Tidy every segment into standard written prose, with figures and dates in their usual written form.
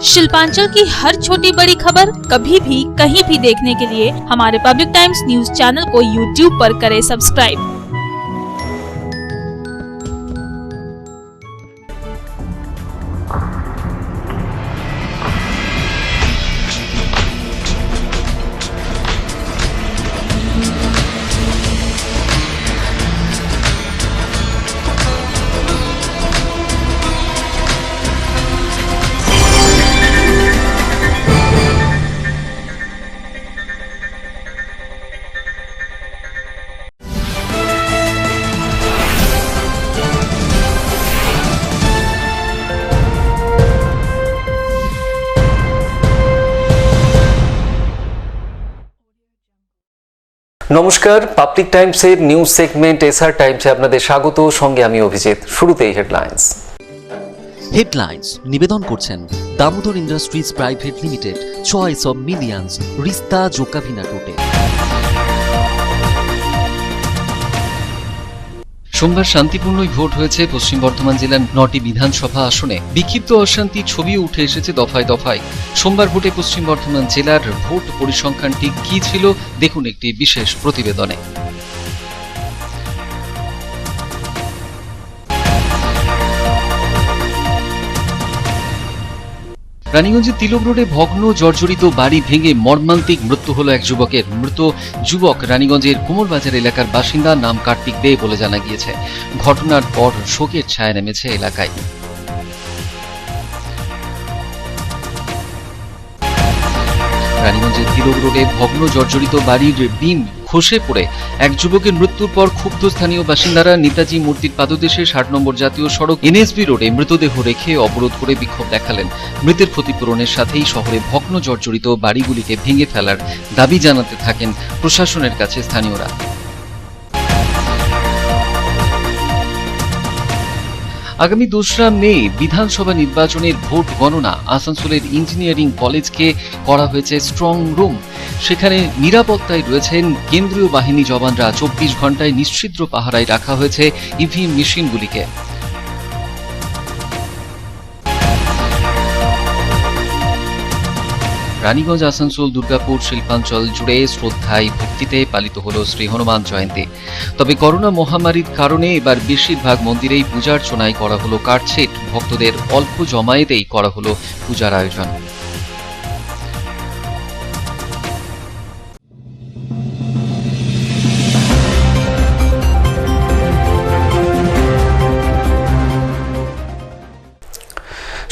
शिल्पांचल की हर छोटी बड़ी खबर कभी भी कहीं भी देखने के लिए हमारे पब्लिक टाइम्स न्यूज चैनल को यूट्यूब पर करें सब्सक्राइब। নমস্কার, পাবলিক টাইমসের নিউজ সেগমেন্ট এসআর টাইমসে আপনাদের স্বাগত। সঙ্গে আমি অভিজিৎ। শুরুতেই হেডলাইন্স নিবেদন করছেন Damodar industries private limited, choice of millions, রিস্তা জোকাভিনা টোটে। সোমবার শান্তিপূর্ণই ভোট হয়েছে পশ্চিম বর্ধমান জেলার 9টি বিধানসভা আসনে। বিক্ষিপ্ত অশান্তির ছবিও উঠে এসেছে দফায় দফায়। সোমবার ভোটে পশ্চিম বর্ধমান জেলার ভোট পরিসংখ্যান ঠিক কি ছিল দেখুন একটি বিশেষ প্রতিবেদনে। রানীগঞ্জের তিলক রোডে ভগ্ন জর্জরিত বাড়ি ভেঙে মর্মান্তিক মৃত্যু হলো এক যুবকের। মৃত যুবক রানীগঞ্জের কুমোরবাজার এলাকার বাসিন্দা, নাম কার্তিক দে বলে জানা গিয়েছে। ঘটনার পর শোকের ছায়া নেমেছে এলাকায়। রানীগঞ্জের তিলক রোডে ভগ্ন জর্জরিত বাড়ির বিম খসে পড়ে এক যুবকের মৃত্যুর পর ক্ষুব্ধ স্থানীয় বাসিন্দারা নেতাজি মূর্তির পাদদেশে 60 নম্বর জাতীয় সড়ক এনএসবি রোডে মৃতদেহ রেখে অবরোধ করে বিক্ষোভ দেখালেন। মৃতের ক্ষতিপূরণের সাথেই শহরে ভগ্ন জর্জরিত বাড়িগুলিকে ভেঙে ফেলার দাবি জানাতে থাকেন প্রশাসনের কাছে স্থানীয়রা। আগামী 2রা মে বিধানসভা নির্বাচনের ভোট গণনা। আসানসোলের ইঞ্জিনিয়ারিং কলেজকে করা হয়েছে স্ট্রং রুম। সেখানে নিরাপত্তায় রয়েছেন কেন্দ্রীয় বাহিনী জওয়ানরা। 24 ঘন্টায় নিশ্চিদ্র পাহারায় রাখা হয়েছে ইভিএম মেশিনগুলিকে। রানীগঞ্জ, আসানসোল, দুর্গাপুর, শিল্পাঞ্চল জুড়ে শ্রদ্ধায় ভক্তিতে পালিত হল শ্রী হনুমান জয়ন্তী। তবে করোনা মহামারীর কারণে এবার বেশিরভাগ মন্দিরেই পূজার্চনায় করা হলো কাটছেট। ভক্তদের অল্প জমায়েতেই করা হলো পূজার আয়োজন।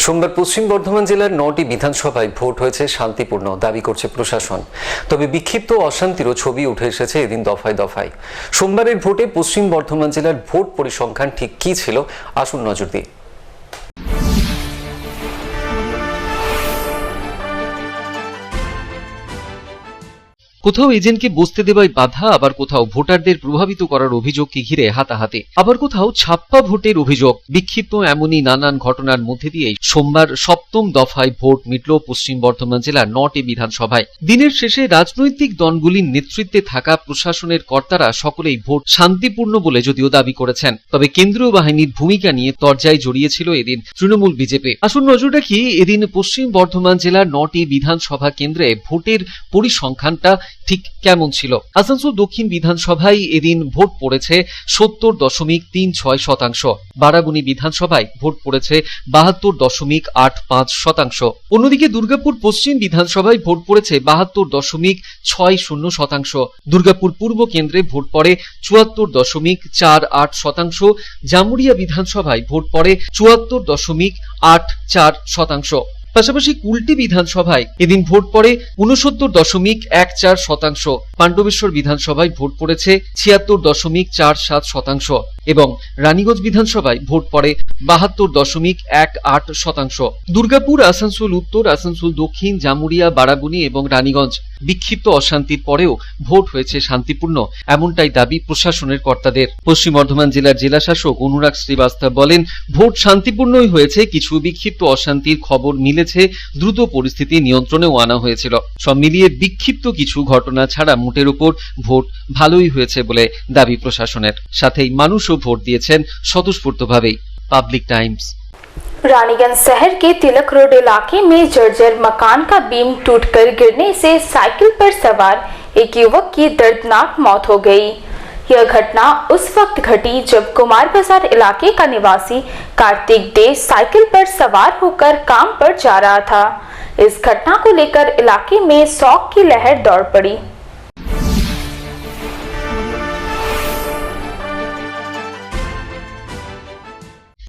সোমবার পশ্চিম বর্ধমান জেলার 9টি বিধানসভায় ভোট হয়েছে শান্তিপূর্ণ, দাবি করছে প্রশাসন। তবে বিক্ষিপ্ত অশান্তিরও ছবি উঠে এসেছে এদিন দফায় দফায়। সোমবারের ভোটে পশ্চিম বর্ধমান জেলার ভোট পরিসংখ্যান ঠিক কি ছিল আসুন নজর দিই। কোথাও এজেন্টকে বসতে দেওয়ায় বাধা, আবার কোথাও ভোটারদের প্রভাবিত করার অভিযোগকে ঘিরে হাতাহাতি, আবার কোথাও ছাপ্পা ভোটের অভিযোগ। বিক্ষিপ্ত এমনই নানান ঘটনার মধ্যে দিয়েই সোমবার 7ম দফায় ভোট মিটল পশ্চিম বর্ধমান জেলার 9টি বিধানসভায়। দিনের শেষে রাজনৈতিক দলগুলির নেতৃত্বে থাকা প্রশাসনের কর্তারা সকলেই ভোট শান্তিপূর্ণ বলে যদিও দাবি করেছেন। তবে কেন্দ্রীয় বাহিনীর ভূমিকা নিয়ে তরজায় জড়িয়েছিল এদিন তৃণমূল বিজেপি। আসুন নজর রাখি এদিন পশ্চিম বর্ধমান জেলার 9টি বিধানসভা কেন্দ্রে ভোটের পরিসংখ্যানটা ঠিক কেমন ছিল। আসানসোল দক্ষিণ বিধানসভায় এদিন ভোট পড়েছে 70.36%। বারাগুনি বিধানসভায় ভোট পড়েছে 72.85%। অন্যদিকে দুর্গাপুর পশ্চিম বিধানসভায় ভোট পড়েছে 72.60%। দুর্গাপুর পূর্ব কেন্দ্রে ভোট পড়ে 74.48%। জামুরিয়া বিধানসভায় ভোট পড়ে 74.84%। পাশাপাশি কুলটি বিধানসভায় এদিন ভোট পড়ে 69.14%। পাণ্ডবেশ্বর বিধানসভায় ভোট পড়েছে 76.47% এবং রানীগঞ্জ বিধানসভায় ভোট পড়ে 72.18%। দুর্গাপুর, আসানসোল উত্তর, আসানসোল দক্ষিণ, জামুরিয়া, বারাগুনি এবং রানীগঞ্জ বিক্ষিপ্ত অশান্তির পরেও ভোট হয়েছে শান্তিপূর্ণ, এমনটাই দাবি প্রশাসনের কর্তাদের। পশ্চিম বর্ধমান জেলার জেলাশাসক অনুরাগ শ্রীবাস্তব বলেন, ভোট শান্তিপূর্ণই হয়েছে, কিছু বিক্ষিপ্ত অশান্তির খবর মিলেছে, দ্রুত পরিস্থিতি নিয়ন্ত্রণেও আনা হয়েছিল। সব মিলিয়ে বিক্ষিপ্ত কিছু ঘটনা ছাড়া মোটের উপর ভোট ভালোই হয়েছে বলে দাবি প্রশাসনের। সাথেই মানুষও ভোট দিয়েছেন স্বতঃস্ফূর্তভাবেই। Public Times. रानीगंज शहर के तिलक रोड इलाके में जर्जर मकान का बीम टूटकर गिरने से साइकिल पर सवार एक युवक की दर्दनाक मौत हो गई। यह घटना उस वक्त घटी जब कुमार बाजार इलाके का निवासी कार्तिक डे साइकिल पर सवार होकर काम पर जा रहा था। इस घटना को लेकर इलाके में शोक की लहर दौड़ पड़ी।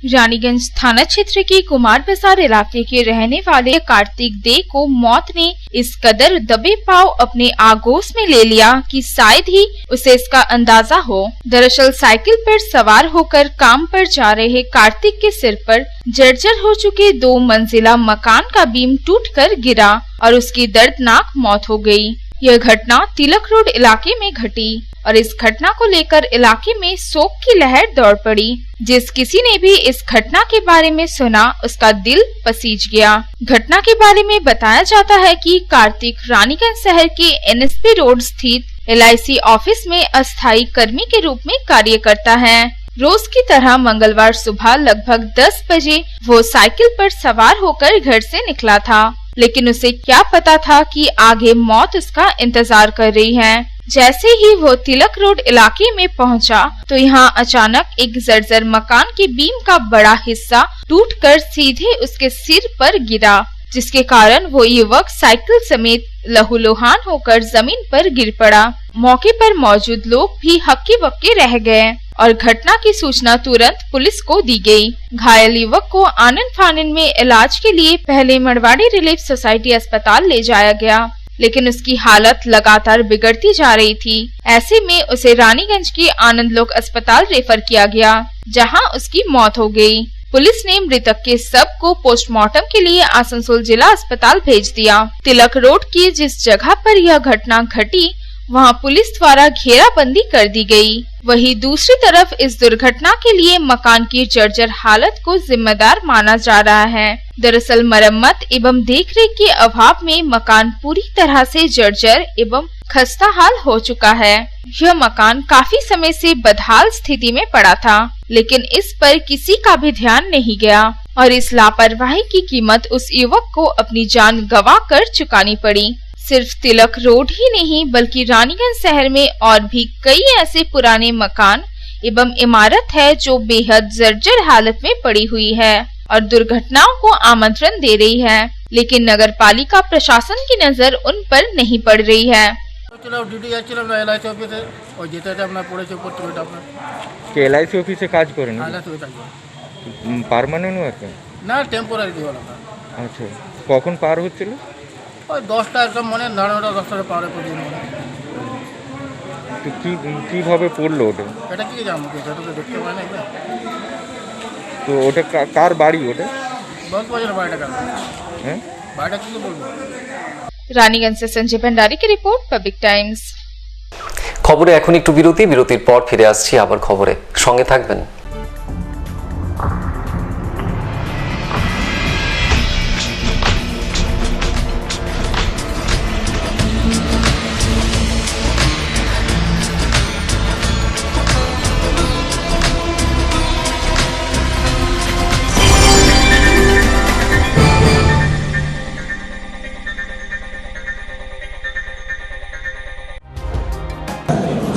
रानीगंज थाना क्षेत्र के कुमार बाजार इलाके के रहने वाले कार्तिक दे को मौत ने इस कदर दबे पांव अपने आगोश में ले लिया कि शायद ही उसे इसका अंदाजा हो। दरअसल साइकिल पर सवार होकर काम पर जा रहे कार्तिक के सिर पर जर्जर हो चुके 2 मंजिला मकान का बीम टूटकर गिरा और उसकी दर्दनाक मौत हो गई। यह घटना तिलक रोड इलाके में घटी और इस घटना को लेकर इलाके में शोक की लहर दौड़ पड़ी। जिस किसी ने भी इस घटना के बारे में सुना उसका दिल पसीज गया। घटना के बारे में बताया जाता है कि कार्तिक रानीगंज शहर के NSP रोड स्थित LIC ऑफिस में अस्थायी कर्मी के रूप में कार्य करता है। रोज की तरह मंगलवार सुबह लगभग 10 बजे वो साइकिल पर सवार होकर घर से निकला था, लेकिन उसे क्या पता था कि आगे मौत उसका इंतजार कर रही है। जैसे ही वो तिलक रोड इलाके में पहुंचा तो यहाँ अचानक एक जर्जर मकान के बीम का बड़ा हिस्सा टूटकर सीधे उसके सिर पर गिरा, जिसके कारण वो युवक साइकिल समेत लहूलुहान होकर जमीन पर गिर पड़ा। मौके पर मौजूद लोग भी हक्के बक्के रह गए और घटना की सूचना तुरंत पुलिस को दी गई। घायल युवक को आनन फानन में इलाज के लिए पहले मड़वाड़ी रिलीफ सोसाइटी अस्पताल ले जाया गया, लेकिन उसकी हालत लगातार बिगड़ती जा रही थी। ऐसे में उसे रानीगंज के आनंद लोक अस्पताल रेफर किया गया, जहां उसकी मौत हो गई। पुलिस ने मृतक के शव को पोस्टमार्टम के लिए आसनसोल जिला अस्पताल भेज दिया। तिलक रोड की जिस जगह पर यह घटना घटी वहां पुलिस द्वारा घेराबंदी कर दी गई। वहीं दूसरी तरफ इस दुर्घटना के लिए मकान की जर्जर हालत को जिम्मेदार माना जा रहा है। दरअसल मरम्मत एवं देखरेख के अभाव में मकान पूरी तरह से जर्जर एवं खस्ताहाल हो चुका है। यह मकान काफी समय से बदहाल स्थिति में पड़ा था, लेकिन इस पर किसी का भी ध्यान नहीं गया और इस लापरवाही की कीमत उस युवक को अपनी जान गंवा कर चुकानी पड़ी। सिर्फ तिलक रोड ही नहीं बल्कि रानीगंज शहर में और भी कई ऐसे पुराने मकान एवं इमारत है जो बेहद जर्जर हालत में पड़ी हुई है और दुर्घटनाओं को आमंत्रण दे रही है, लेकिन नगर पालिका प्रशासन की नजर उन पर नहीं पड़ रही है। LIC অফিসে কাজ করেন? পার্মানেন্ট ওয়ার্কার না, টেম্পোরারি দিওয়ালা। আচ্ছা, কখন পার হচ্ছিল? ওই 10টা একদম মনে 9:30 10টা পার করে দিন। তো কিভাবে পড়লো ওটা? এটা কি জানো, এটা তো দেখতে পাই না। তো ওটা কার বাড়ি? ওটা बहुत बजे बाइट कर हैं? बाइट की बोलबो। रानीगंज से संजय भंडारी की रिपोर्ट, पब्लिक टाइम्स। খবরে এখন একটু বিরতির পর ফিরে আসছি আবার খবরে, সঙ্গে থাকবেন।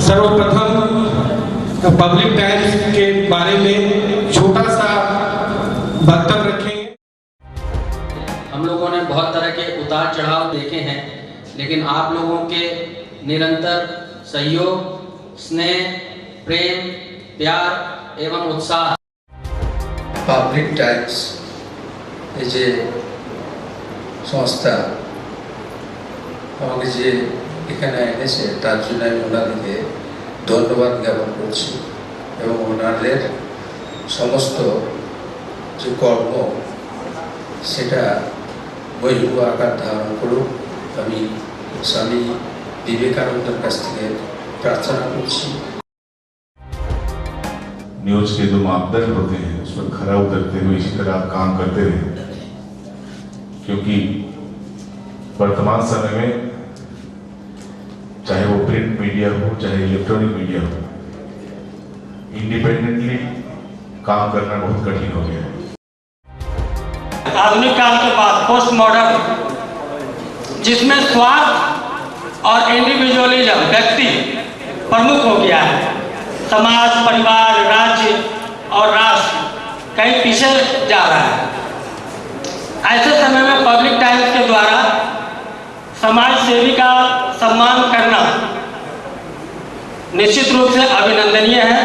सर्वप्रथम पब्लिक टाइम्स के बारे में छोटा सा वक्तव्य रखेंगे। हम लोगों ने बहुत तरह के उतार चढ़ाव देखे हैं, लेकिन आप लोगों के निरंतर सहयोग, स्नेह, प्रेम, प्यार एवं उत्साह পাবলিক টাইমস এই যে সংস্থা আমাকে যে এখানে এনেছে তার জন্য আমি ওনাদেরকে ধন্যবাদ জ্ঞাপন করছি এবং ওনাদের সমস্ত যে কর্ম সেটা বহির্ভূত আকার ধারণ করুক আমি স্বামী বিবেকানন্দের কাছ থেকে প্রার্থনা করছি। न्यूज के जो मापदंड होते हैं उस पर खरा उतरते हुए इसी तरह आप काम करते रहे, क्योंकि वर्तमान समय में चाहे वो प्रिंट मीडिया हो चाहे इलेक्ट्रॉनिक मीडिया हो, इंडिपेंडेंटली काम करना बहुत कठिन हो गया है। आधुनिक काल के बाद पोस्ट मॉडर्न, जिसमें स्वार्थ और इंडिविजुअलिज्म व्यक्ति प्रमुख हो गया है। समाज, परिवार, राज्य और राष्ट्र कहीं पीछे जा रहा है। ऐसे समय में पब्लिक टाइम्स के द्वारा समाज सेवी का सम्मान करना निश्चित रूप से अभिनंदनीय है।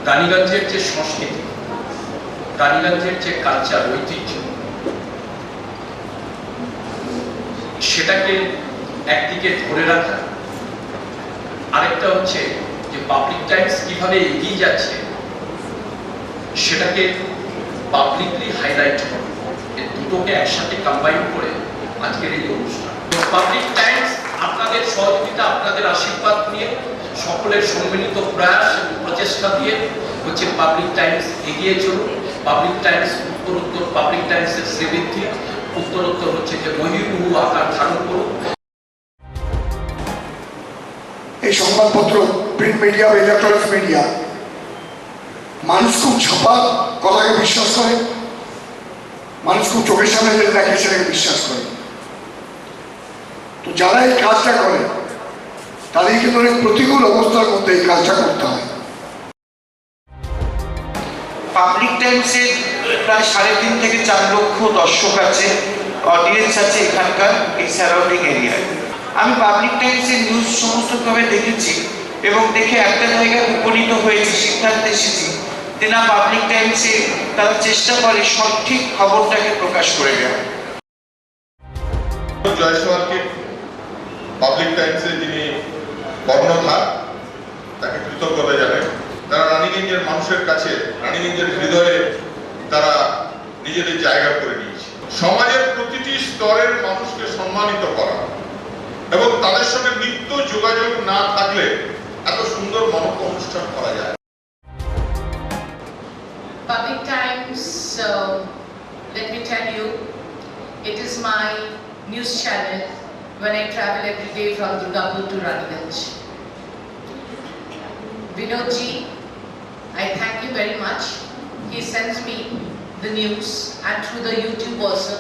রানীগঞ্জের যে সংস্কৃতি, রানীগঞ্জের যে কালচার, ঐতিহ্য, সেটাকে একদিকে ধরে রাখা, আরেকটা হচ্ছে যে পাবলিক টাইমস কিভাবে এগিয়ে যাচ্ছে সেটাকে পাবলিকলি হাইলাইট করা, এই দুটোকে একসাথে কম্বাইন করে আজকের এই অনুষ্ঠান। পাবলিক টাইমস আপনাদের সহযোগিতা, আপনাদের আশীর্বাদ নিয়ে, সকলের সম্মিলিত প্রয়াস এবং প্রচেষ্টা দিয়ে হচ্ছে পাবলিক টাইমস এগিয়ে চলুন। পাবলিক টাইমস উত্তরোত্তর, পাবলিক টাইমসের শ্রীবৃদ্ধি উত্তরোত্তর হচ্ছে যে মহিমুহু আকার ধারণ করুন। এই সংবাদপত্র, প্রিন্ট মিডিয়া বা ইলেকট্রনিক্স মিডিয়া, মানুষ খুব ছাপা কথাকে বিশ্বাস করে, মানুষ খুব চোখের সামনে যেটা দেখে সেটাকে বিশ্বাস করে। তো যারা এই কাজটা করে তাদের কিন্তু অনেক প্রতিকূল অবস্থার মধ্যে এই কাজটা করতে হয়। পাবলিক টাইমসের প্রায় 3.5 থেকে 4 লক্ষ দর্শক আছে, অডিয়েন্স আছে এখানকার এই সারাউন্ডিং এরিয়ায়। আমি পাবলিক টাইমসের নিউজ সমস্তভাবে দেখেছি এবং দেখে একটা জায়গায় উপনীত হয়েছি, সিদ্ধান্ত এসেছি যে না, পাবলিক টাইমসে তারা চেষ্টা করে সঠিক খবরটাকে প্রকাশ করে দেওয়া। জয়সওয়ালকে পাবলিক টাইমসে যিনি কর্ণধার, তাকে কৃতজ্ঞতা জানাই। তারা রানীগঞ্জের মানুষের কাছে, রানীগঞ্জের হৃদয়ে তারা নিজেদের জায়গা করে নিয়েছে। সমাজের প্রতিটি স্তরের মানুষকে সম্মানিত করা এবং তাদের সঙ্গে নিত্য যোগাযোগ না থাকলে এত সুন্দর মানব অনুষ্ঠান করা যায়। Public Times, let me tell you, it is my news channel when I travel every day from Durgapur to Raniganj. Vinodji, I thank you very much. He sends me the news and through the YouTube also,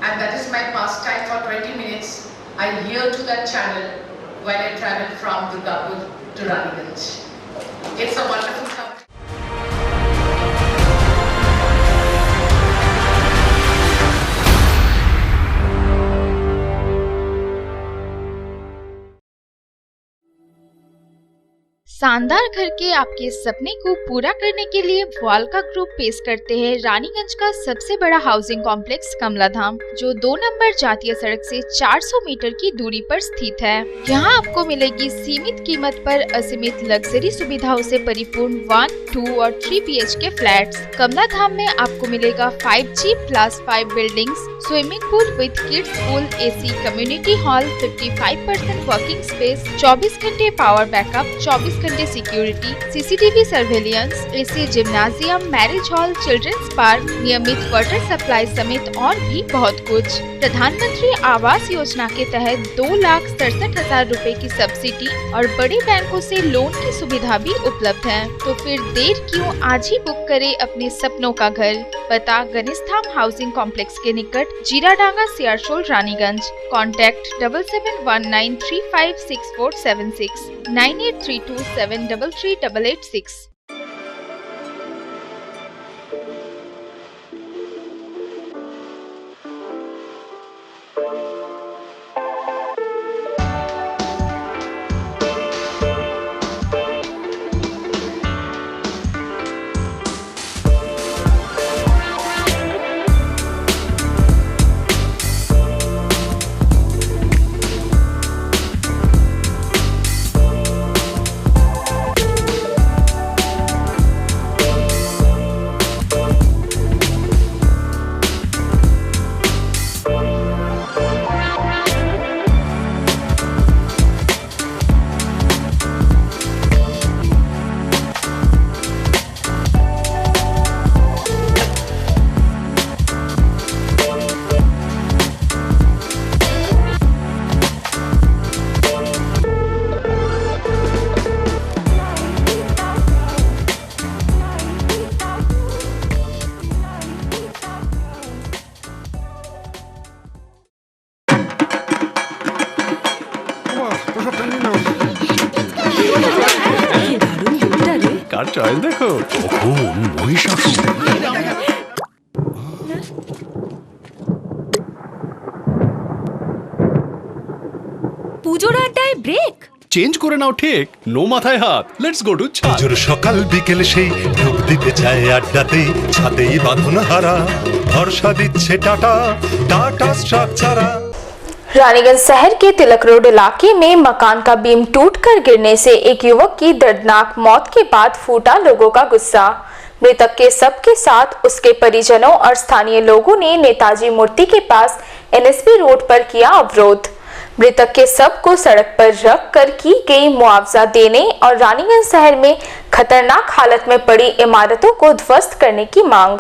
and that is my pastime for 20 minutes. I hear to that channel when I travel from Durgapur to Raniganj. It's a wonderful company. शानदार घर के आपके सपने को पूरा करने के लिए वालका ग्रुप पेश करते हैं रानीगंज का सबसे बड़ा हाउसिंग कॉम्प्लेक्स कमलाधाम, जो 2 नंबर जातीय सड़क से 400 मीटर की दूरी पर स्थित है। यहाँ आपको मिलेगी सीमित कीमत पर असीमित लग्जरी सुविधाओं से परिपूर्ण 1, 2 और 3 BHK फ्लैट्स। कमलाधाम में आपको मिलेगा 5G+5 buildings, swimming pool with kids pool, AC community hall, 55% working space, 24 घंटे पावर बैकअप, 24 घंटे security, CCTV surveillance, AC gymnasium, marriage hall, children's park, नियमित वाटर सप्लाई समेत और भी बहुत कुछ। प्रधानमंत्री आवास योजना के तहत 2,67,000 रुपए की सब्सिडी और बड़े बैंकों से लोन की सुविधा भी उपलब्ध है। तो फिर देर क्यों, आज ही बुक करें अपने सपनों का घर। पता गणेशधाम हाउसिंग कॉम्प्लेक्स के निकट, जीराडांगा, सियारशोल, रानीगंज। कॉन्टैक्ट 7719356476, 9832733886। চয়েস দেখো কখন মহিষাসুর। পুজোর আড্ডায় ব্রেক চেঞ্জ করে নাও ঠিক, নো মাথায় হাত, লেটস গো টু ছাদ। পুজোর সকাল বিকেল সেই ঢুক দিতে চায় আড্ডাতেই, ছাদেই বাঁধন হারা ভরসা দিচ্ছে টাটা, টাটা স্ট্রাকচারা। रानीगंज शहर के तिलक रोड इलाके में मकान का बीम टूटकर गिरने से एक युवक की दर्दनाक मौत के बाद फूटा लोगों का गुस्सा। मृतक के शव के साथ उसके परिजनों और स्थानीय लोगों ने नेताजी मूर्ति के पास एनएसपी रोड पर किया अवरोध। मृतक के शव को सड़क पर रख कर की गई मुआवजा देने और रानीगंज शहर में खतरनाक हालत में पड़ी इमारतों को ध्वस्त करने की मांग।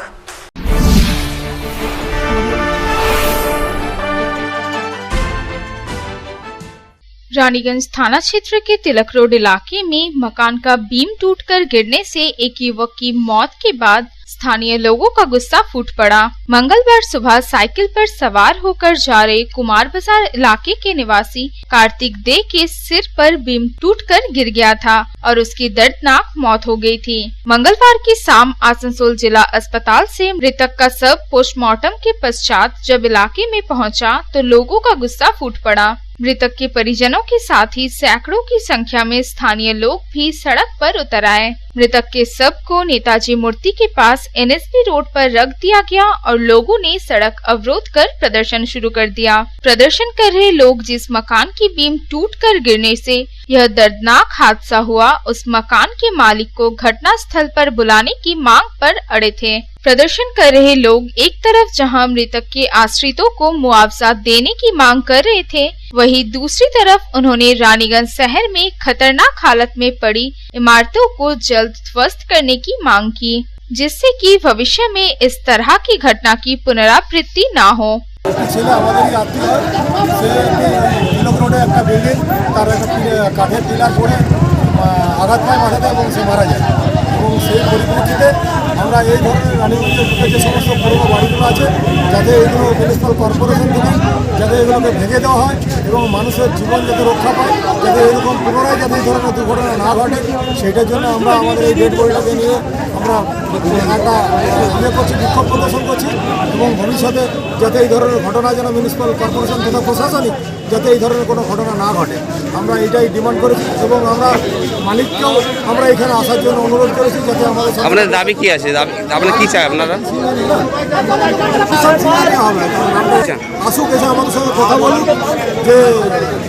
रानीगंज थाना क्षेत्र के तिलक रोड इलाके में मकान का बीम टूटकर गिरने से एक युवक की मौत के बाद स्थानीय लोगों का गुस्सा फूट पड़ा। मंगलवार सुबह साइकिल पर सवार होकर जा रहे कुमार बाजार इलाके के निवासी कार्तिक दे के सिर पर बीम टूटकर गिर गया था और उसकी दर्दनाक मौत हो गई थी। मंगलवार की शाम आसनसोल जिला अस्पताल से मृतक का शव पोस्टमार्टम के पश्चात जब इलाके में पहुंचा तो लोगों का गुस्सा फूट पड़ा। मृतक के परिजनों के साथ ही सैकड़ों की संख्या में स्थानीय लोग भी सड़क पर उतर आए। मृतक के शव को नेताजी मूर्ति के पास एनएसपी रोड पर रख दिया गया और लोगों ने सड़क अवरोध कर प्रदर्शन शुरू कर दिया। प्रदर्शन कर रहे लोग जिस मकान की बीम टूटकर गिरने से यह दर्दनाक हादसा हुआ, उस मकान के मालिक को घटना स्थल पर बुलाने की मांग पर अड़े थे। प्रदर्शन कर रहे लोग एक तरफ जहां मृतक के आश्रितों को मुआवजा देने की मांग कर रहे थे, वहीं दूसरी तरफ उन्होंने रानीगंज शहर में खतरनाक हालत में पड़ी इमारतों को जल्द ध्वस्त करने की मांग की, जिससे कि भविष्य में इस तरह की घटना की पुनरावृत्ति न हो। আঘাত পায় মাথাতে এবং সে মারা যায় এবং সেই পরিপ্রেক্ষিতে আমরা এই ধরনের রানীগঞ্জের বুকে যে সমস্ত পুরনো বাড়িগুলো আছে যাতে এগুলো মিউনিসিপ্যাল কর্পোরেশন থেকে যাতে এগুলোকে ভেঙে দেওয়া হয় এবং মানুষের জীবন যাতে রক্ষা পায়, যাতে এরকম পুনরায় যাতে এই ধরনের দুর্ঘটনা না ঘটে, সেটার জন্য আমরা আমাদের এই ডেড বডিটাকে নিয়ে আমরা একটা করছি, বিক্ষোভ প্রদর্শন করছি এবং ভবিষ্যতে যাতে এই ধরনের ঘটনা যেন মিউনিসিপ্যাল কর্পোরেশন তথা প্রশাসনিক যাতে এই ধরনের কোনো ঘটনা না ঘটে, আমরা এটাই ডিমান্ড করেছি এবং আমরা মালিককেও আমরা এখানে আসার জন্য অনুরোধ করেছি যাতে আমাদের আপনাদের দাবি কি আছে, আপনারা কি চাই আপনারা? আসুক, এসে আমাদের সঙ্গে কথা বলুক, যে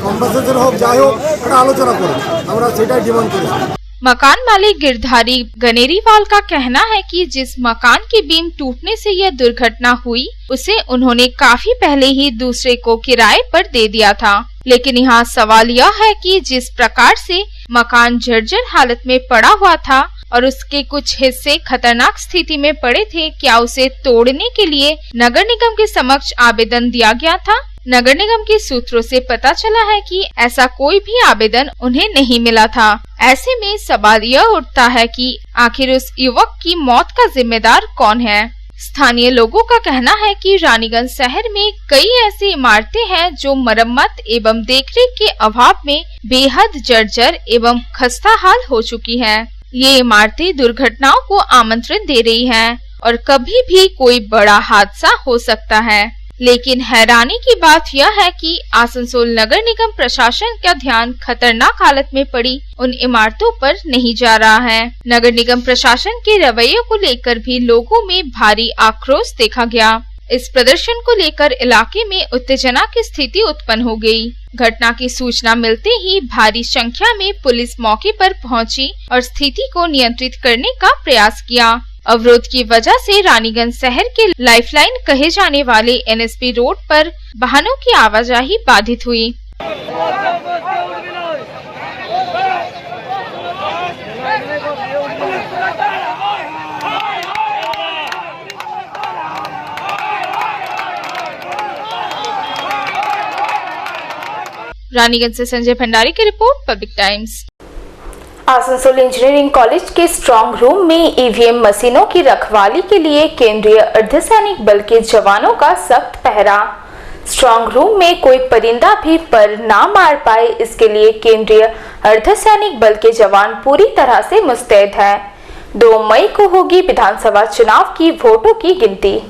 কম্পেনসেশন হোক যাই হোক একটা আলোচনা করুন, আমরা সেটাই ডিমান্ড করেছি। मकान मालिक गिरधारी गनेरीवाल का कहना है कि जिस मकान की बीम टूटने से यह दुर्घटना हुई, उसे उन्होंने काफी पहले ही दूसरे को किराए पर दे दिया था। लेकिन यहाँ सवाल यह है कि जिस प्रकार से मकान जर्जर हालत में पड़ा हुआ था और उसके कुछ हिस्से खतरनाक स्थिति में पड़े थे, क्या उसे तोड़ने के लिए नगर निगम के समक्ष आवेदन दिया गया था? नगर निगम के सूत्रों से पता चला है कि ऐसा कोई भी आवेदन उन्हें नहीं मिला था। ऐसे में सवाल यह उठता है कि आखिर उस युवक की मौत का जिम्मेदार कौन है? स्थानीय लोगों का कहना है कि रानीगंज शहर में कई ऐसी इमारतें हैं जो मरम्मत एवं देखरेख के अभाव में बेहद जर्जर एवं खस्ता हाल हो चुकी हैं। ये इमारतें दुर्घटनाओं को आमंत्रण दे रही हैं और कभी भी कोई बड़ा हादसा हो सकता है। लेकिन हैरानी की बात यह है कि आसनसोल नगर निगम प्रशासन का ध्यान खतरनाक हालत में पड़ी उन इमारतों पर नहीं जा रहा है। नगर निगम प्रशासन के रवैये को लेकर भी लोगों में भारी आक्रोश देखा गया। इस प्रदर्शन को लेकर इलाके में उत्तेजना की स्थिति उत्पन्न हो गई। घटना की सूचना मिलते ही भारी संख्या में पुलिस मौके पर पहुंची और स्थिति को नियंत्रित करने का प्रयास किया। अवरोध की वजह से रानीगंज शहर के लाइफलाइन कहे जाने वाले एनएसपी रोड पर वाहनों की आवाजाही बाधित हुई। रानीगंज से संजय भंडारी की report, public times. Asansol engineering college के स्ट्रांग रूम में ईवीएम मशीनों की रखवाली के लिए केंद्रीय अर्धसैनिक बल के जवानों का सख्त पहरा। स्ट्रांग रूम में कोई परिंदा भी पर ना मार पाए, इसके लिए केंद्रीय अर्धसैनिक बल के जवान पूरी तरह से मुस्तैद हैं। 2 मई को होगी विधानसभा चुनाव की वोटों की गिनती।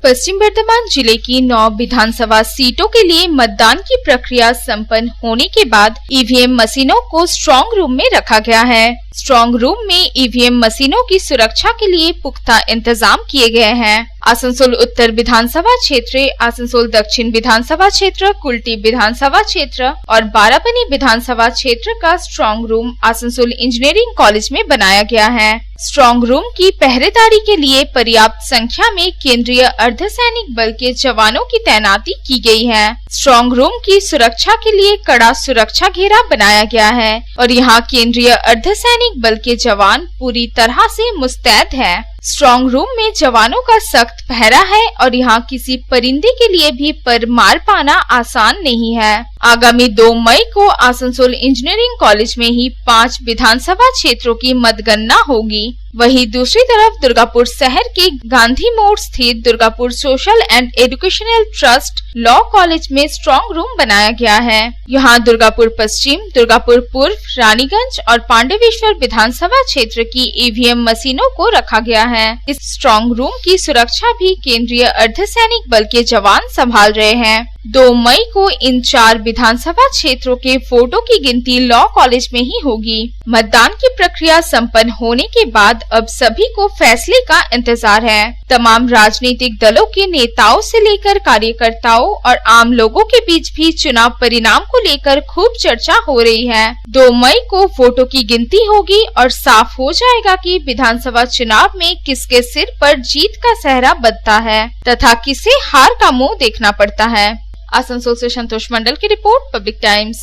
पश्चिम बर्धमान जिले की 9 विधानसभा सीटों के लिए मतदान की प्रक्रिया संपन्न होने के बाद ईवीएम मशीनों को स्ट्रांग रूम में रखा गया है। स्ट्रांग रूम में ईवीएम मशीनों की सुरक्षा के लिए पुख्ता इंतजाम किए गए हैं। आसनसोल उत्तर विधानसभा क्षेत्र, आसनसोल दक्षिण विधानसभा क्षेत्र, कुल्टी विधानसभा क्षेत्र और बाराबनी विधानसभा क्षेत्र का strong room Asansol engineering college में बनाया गया है। स्ट्रांग रूम की पहरेदारी के लिए पर्याप्त संख्या में केंद्रीय अर्धसैनिक बल के जवानों की तैनाती की गई है। स्ट्रांग रूम की सुरक्षा के लिए कड़ा सुरक्षा घेरा बनाया गया है और यहाँ केंद्रीय अर्धसैनिक बल के जवान पूरी तरह से मुस्तैद है। स्ट्रांग रूम में जवानों का सख्त पहरा है और यहाँ किसी परिंदे के लिए भी पर मार पाना आसान नहीं है। आगामी 2 मई को आसनसोल इंजीनियरिंग कॉलेज में ही 5 विधानसभा क्षेत्रों की मतगणना होगी। वहीं दूसरी तरफ दुर्गापुर शहर के गांधी मोड़ स्थित Durgapur social and educational trust law college में स्ट्रांग रूम बनाया गया है। यहाँ दुर्गापुर पश्चिम, दुर्गापुर पूर्व, रानीगंज और पांडवेश्वर विधानसभा क्षेत्र की ईवीएम मशीनों को रखा गया है। इस स्ट्रांग रूम की सुरक्षा भी केंद्रीय अर्धसैनिक बल के जवान संभाल रहे हैं। 2 मई को इन 4 विधानसभा क्षेत्रों के वोटों की गिनती लॉ कॉलेज में ही होगी। मतदान की प्रक्रिया संपन्न होने के बाद अब सभी को फैसले का इंतजार है। तमाम राजनीतिक दलों के नेताओं से लेकर कार्यकर्ताओं और आम लोगों के बीच भी चुनाव परिणाम को लेकर खूब चर्चा हो रही है। 2 मई को वोटों की गिनती होगी और साफ हो जाएगा कि विधानसभा चुनाव में किसके सिर पर जीत का सेहरा बंधता है तथा किसे हार का मुंह देखना पड़ता है। आसनसोल से संतोष मंडल की रिपोर्ट, पब्लिक टाइम्स।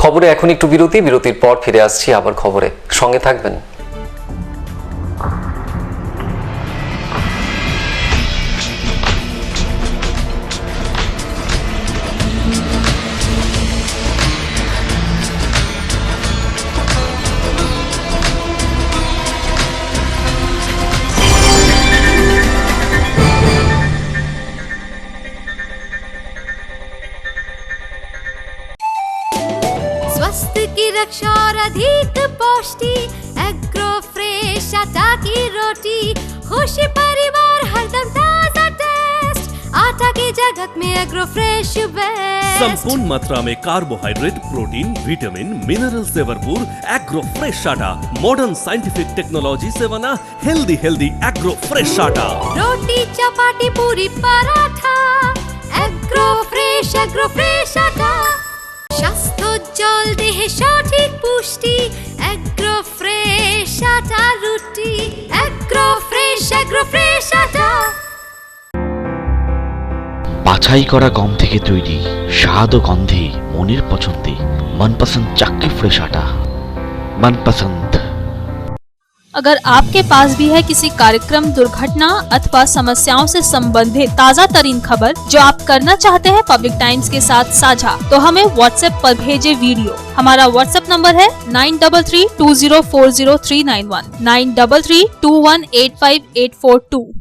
খবরে এখন একটু বিরতির পর ফিরে আসছি আবার খবরে, সঙ্গে থাকবেন। स्वास्थ्य की रक्षा और अधिक पौष्टि, एग्रो फ्रेश आटा की रोटी, खुशी परिवार हरदम ताजा टेस्ट, आटा की जगत में एग्रो फ्रेश बेस्ट। संपूर्ण मात्रा में कार्बोहाइड्रेट, प्रोटीन, विटामिन, मिनरल से भरपूर एग्रो फ्रेश आटा, मॉडर्न साइंटिफिक टेक्नोलॉजी से बना हेल्दी एग्रो फ्रेश आटा। रोटी, चपाती, पूरी, पराठा, एग्रो फ्रेश आटा। স্বাস্থ্যোজ্জ্বল দেহে সঠিক পুষ্টি, এগ্রো ফ্রেশ আটা রুটি, এগ্রো ফ্রেশ আটা। বাছাই করা গম থেকে তৈরি, স্বাদ ও গন্ধে মনের পছন্দে, मनपसंद चाक्की फ्रेश आटा, मनपसंद। अगर आपके पास भी है किसी कार्यक्रम, दुर्घटना अथवा समस्याओं से संबंधित ताज़ा तरीन खबर जो आप करना चाहते हैं पब्लिक टाइम्स के साथ साझा, तो हमें व्हाट्सएप पर भेजे वीडियो। हमारा व्हाट्सएप नंबर है 9332040391, 9332185842।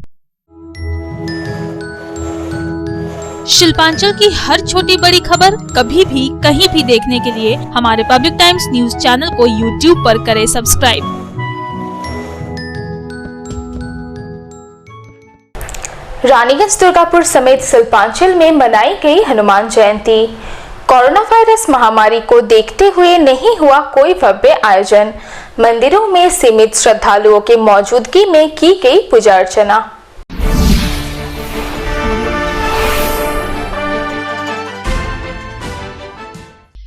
शिल्पांचल की हर छोटी बड़ी खबर कभी भी कहीं भी देखने के लिए हमारे पब्लिक टाइम्स न्यूज चैनल को यूट्यूब पर करें सब्सक्राइब। रानीगंज, दुर्गापुर समेत शिल्पांचल में मनाई गई हनुमान जयंती। कोरोना वायरस महामारी को देखते हुए नहीं हुआ कोई भव्य आयोजन। मंदिरों में सीमित श्रद्धालुओं के मौजूदगी में की गई पूजा अर्चना।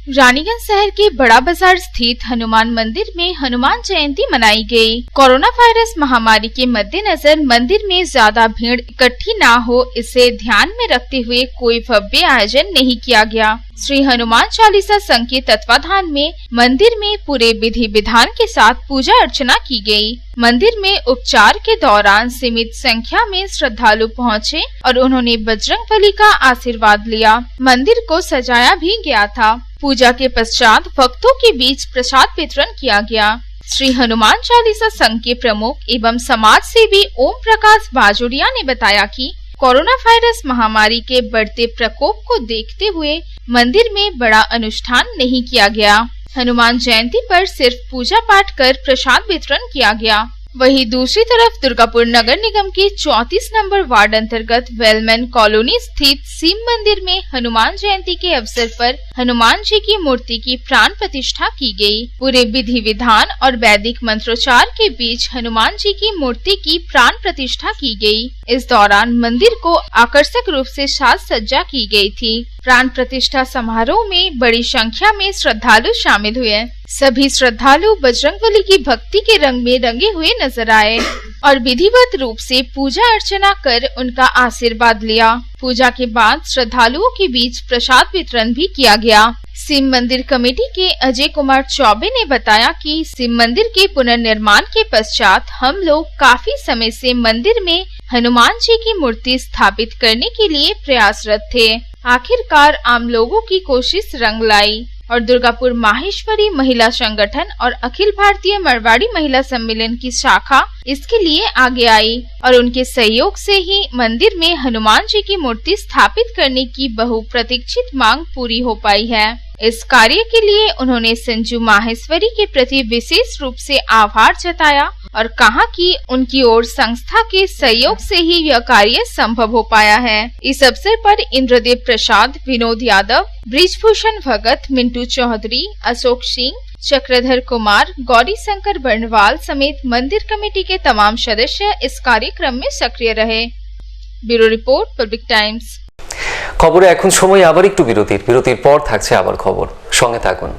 रानीगंज शहर के बड़ा बाजार स्थित हनुमान मंदिर में हनुमान जयंती मनाई गई। कोरोना वायरस महामारी के मद्देनजर मंदिर में ज्यादा भीड़ इकट्ठी ना हो, इसे ध्यान में रखते हुए कोई भव्य आयोजन नहीं किया गया। श्री हनुमान चालीसा संघ के तत्वाधान में मंदिर में पूरे विधि विधान के साथ पूजा अर्चना की गई। मंदिर में उपचार के दौरान सीमित संख्या में श्रद्धालु पहुँचे और उन्होंने बजरंगबली का आशीर्वाद लिया। मंदिर को सजाया भी गया था। पूजा के पश्चात भक्तों के बीच प्रसाद वितरण किया गया। श्री हनुमान चालीसा संघ के प्रमुख एवं समाज सेवी ओम प्रकाश बाजोरिया ने बताया कि कोरोना वायरस महामारी के बढ़ते प्रकोप को देखते हुए मंदिर में बड़ा अनुष्ठान नहीं किया गया। हनुमान जयंती पर सिर्फ पूजा पाठ कर प्रसाद वितरण किया गया। वहीं दूसरी तरफ दुर्गापुर नगर निगम के 34 नंबर वार्ड अंतर्गत वेलमैन कॉलोनी स्थित शिव मंदिर में हनुमान जयंती के अवसर पर हनुमान जी की मूर्ति की प्राण प्रतिष्ठा की गई। पूरे विधि विधान और वैदिक मंत्रोच्चार के बीच हनुमान जी की मूर्ति की प्राण प्रतिष्ठा की गई। इस दौरान मंदिर को आकर्षक रूप से साज सज्जा की गई थी। प्राण प्रतिष्ठा समारोह में बड़ी संख्या में श्रद्धालु शामिल हुए। सभी श्रद्धालु बजरंगबली की भक्ति के रंग में रंगे हुए नजर आए और विधिवत रूप से पूजा अर्चना कर उनका आशीर्वाद लिया। पूजा के बाद श्रद्धालुओं के बीच प्रसाद वितरण भी किया गया। शिव मंदिर कमेटी के अजय कुमार चौबे ने बताया कि शिव मंदिर के पुनर्निर्माण के पश्चात हम लोग काफी समय से मंदिर में हनुमान जी की मूर्ति स्थापित करने के लिए प्रयासरत थे। आखिरकार आम लोगों की कोशिश रंग लाई और दुर्गापुर माहेश्वरी महिला संगठन और अखिल भारतीय मरवाड़ी महिला सम्मेलन की शाखा इसके लिए आगे आई और उनके सहयोग से ही मंदिर में हनुमान जी की मूर्ति स्थापित करने की बहुप्रतीक्षित मांग पूरी हो पाई है। इस कार्य के लिए उन्होंने संजू माहेश्वरी के प्रति विशेष रूप से आभार जताया और कहा कि उनकी ओर संस्था के सहयोग से ही यह कार्य संभव हो पाया है। इस अवसर पर इंद्रदेव प्रसाद, विनोद यादव, ब्रिजभूषण भगत, मिंटू चौधरी, अशोक सिंह, चक्रधर कुमार, गौरी शंकर बर्णवाल समेत मंदिर कमेटी के तमाम सदस्य इस कार्यक्रम में सक्रिय रहे। Bureau report, public times. খবরে এখন সময় আবার একটু বিরতির পর থাকছে আবার খবর, সঙ্গে থাকুন।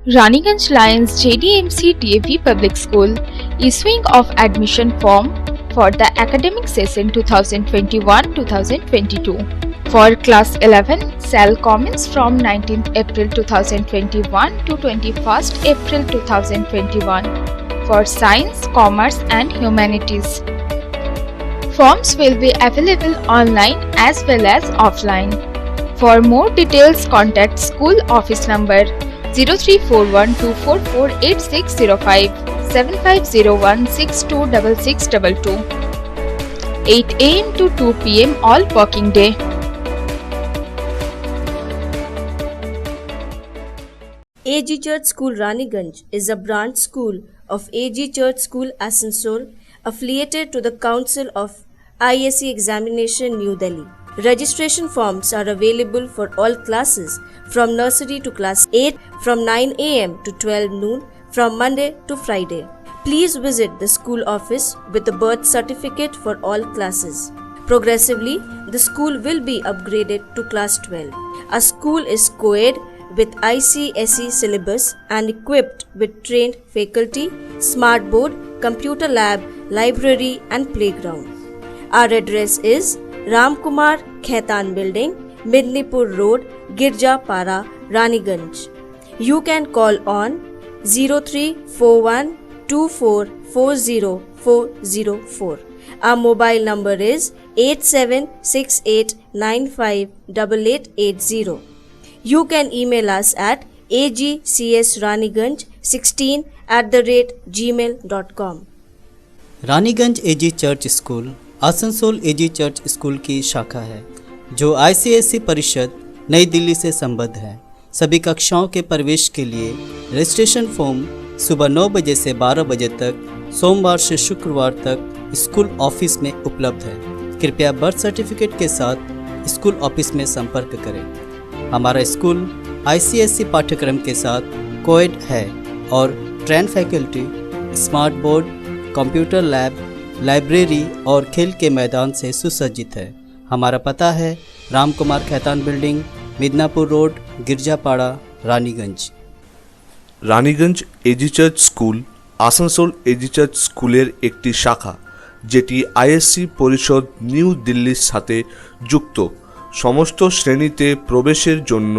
Raniganj Lions JDMC DAV Public School issuing of admission form for the academic session 2021-2022. For class 11 shall commence from 19th April 2021 to 21st April 2021 for science, commerce and humanities. Forms will be available online as well as offline. For more details contact school office number 0341244865 7501626622 8 AM to 2 PM all working day. AG Church School Raniganj is a branch school of AG Church School Asansol affiliated to the Council of ISC Examination New Delhi. Registration forms are available for all classes from nursery to class 8 from 9 AM to 12 noon from Monday to Friday. Please visit the school office with the birth certificate for all classes. Progressively, the school will be upgraded to class 12. Our school is co-ed with ICSE syllabus and equipped with trained faculty, smart board, computer lab, library and playground. Our address is Ramkumar Khaitan Building, Midnipur Road, Girjapara, Raniganj. You can call on 0341244004. Our mobile number is 8768958880. You can email us at agcsraniganj16@gmail.com. Raniganj AG church school Asansol AG church school की शाखा है जो ICSE परिषद नई दिल्ली से संबद्ध है। सभी कक्षाओं के प्रवेश के लिए रजिस्ट्रेशन फॉर्म सुबह 9 बजे से 12 बजे तक सोमवार से शुक्रवार तक स्कूल ऑफिस में उपलब्ध है। कृपया बर्थ सर्टिफिकेट के साथ स्कूल ऑफिस में संपर्क करें। हमारा स्कूल ICSE पाठ्यक्रम के साथ कोएड है और train faculty, smart board, computer lab, library और खेल के मैदान से सुसज्जित है। हमारा पता है Ramkumar Khaitan building, Midnapore road, Girjapara, Raniganj. Raniganj AG church school Asansol AG church স্কুলের একটি শাখা যেটি ISC পরিষদ নিউ দিল্লির সাথে যুক্ত। সমস্ত শ্রেণীতে প্রবেশের জন্য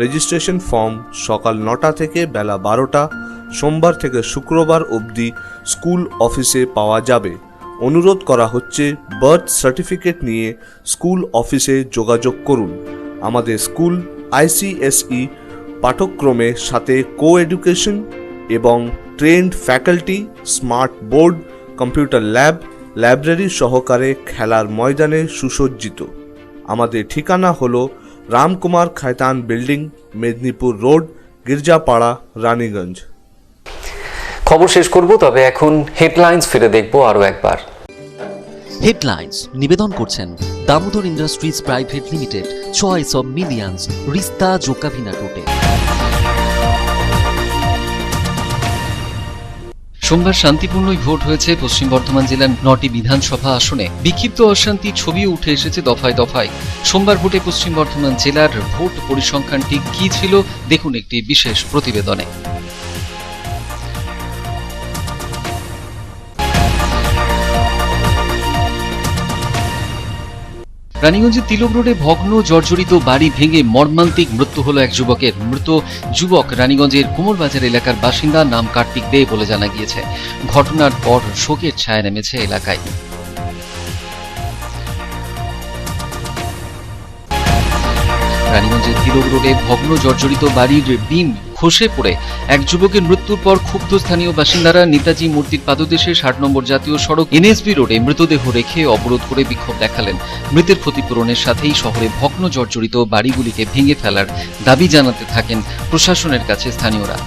রেজিস্ট্রেশন ফর্ম সকাল 9টা থেকে বেলা 12টা সোমবার থেকে শুক্রবার অবধি স্কুল অফিসে পাওয়া যাবে। অনুরোধ করা হচ্ছে বার্থ সার্টিফিকেট নিয়ে স্কুল অফিসে যোগাযোগ করুন। আমাদের স্কুল ICSE পাঠ্যক্রমের সাথে কো-এডুকেশন এবং trend faculty, smart board, computer lab, library সহকারে খেলার ময়দানে সুসজ্জিত। আমাদের ঠিকানা হলো রামকুমার খায়তান বিল্ডিং, মেদিনীপুর রোড, গির্জাপাড়া, রানীগঞ্জ। খবর শেষ করব, তবে এখন হেডলাইন্স ফিরে দেখব আরও একবার। হেডলাইন্স নিবেদন করছেন Damodar industries private limited, choice of millions, রিস্তা জোকাভিনা টোটে। সোমবার শান্তিপূর্ণই ভোট হয়েছে পশ্চিম বর্ধমান জেলার 9টি বিধানসভা আসনে। বিক্ষিপ্ত অশান্তি ছবিও উঠে এসেছে দফায় দফায়। সোমবার ভোটে পশ্চিম বর্ধমান জেলার ভোট পরিসংখ্যান ঠিক কি ছিল দেখুন একটি বিশেষ প্রতিবেদনে। রানীগঞ্জের তিলক রোডে ভগ্ন জর্জরিত বাড়ি ভেঙে মর্মান্তিক মৃত্যু হলো এক যুবকের। মৃত যুবক রানীগঞ্জের কুমোরবাজার এলাকার বাসিন্দা, নাম কার্তিক দে বলে জানা গিয়েছে। ঘটনার পর শোকের ছায়া নেমেছে এলাকায়। রানীগঞ্জের তিলক রোডে ভগ্ন জর্জরিত বাড়ির বিম খসে পড়ে এক যুবকের মৃত্যুর পর ক্ষুব্ধ স্থানীয় বাসিন্দারা নেতাজি মূর্তির পাদদেশে 60 নম্বর জাতীয় সড়ক NSB রোডে মৃতদেহ রেখে অবরোধ করে বিক্ষোভ দেখালেন। মৃতের ক্ষতিপূরণের সাথেই শহরে ভগ্ন জর্জরিত বাড়িগুলিকে ভেঙে ফেলার দাবি জানাতে থাকেন প্রশাসনের কাছে স্থানীয়রা।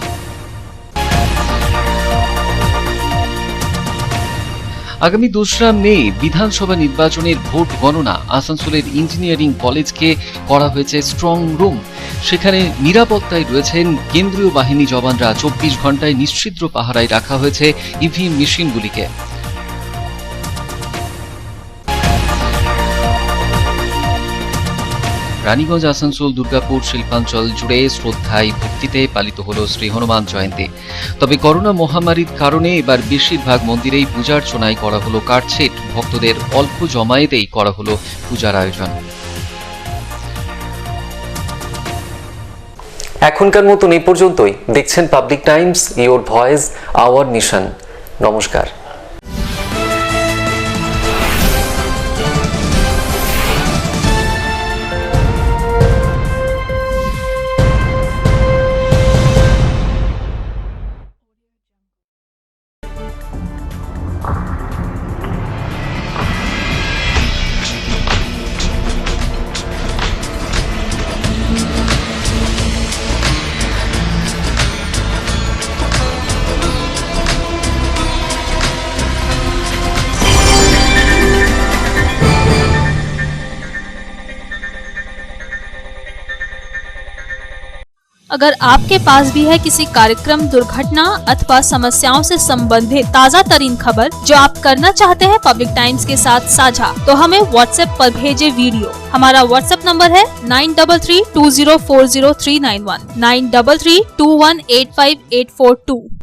আগামী 2রা মে বিধানসভা নির্বাচনের ভোট গণনা। আসানসোলের ইঞ্জিনিয়ারিং কলেজকে করা হয়েছে স্ট্রং রুম। সেখানে নিরাপত্তায় রয়েছেন কেন্দ্রীয় বাহিনী জওয়ানরা। 24 ঘন্টায় নিশ্ছিদ্র পাহারায় রাখা হয়েছে EVM মেশিনগুলিকে। রানীগঞ্জ, আসানসোল, দুর্গাপুর, শিল্পাঞ্চল জুড়ে শ্রদ্ধায় ভক্তিতে পালিত হলো শ্রী হনুমান জয়ন্তী। তবে করোনা মহামারীর কারণে এবার বেশিরভাগ মন্দিরেই পূজার্চনায় করা হলো কাটছেট। ভক্তদের অল্প জমায়েতেই করা হলো পূজার আয়োজন। এখনকার মতন এই পর্যন্তই। দেখছেন Public Times, your voice, our mission. নমস্কার। अगर आपके पास भी है किसी कार्यक्रम, दुर्घटना अथवा समस्याओं से संबंधित ताज़ा तरीन खबर जो आप करना चाहते हैं पब्लिक टाइम्स के साथ साझा, तो हमें व्हाट्सएप पर भेजे वीडियो। हमारा व्हाट्सएप नंबर है 9332040391, 9332185842।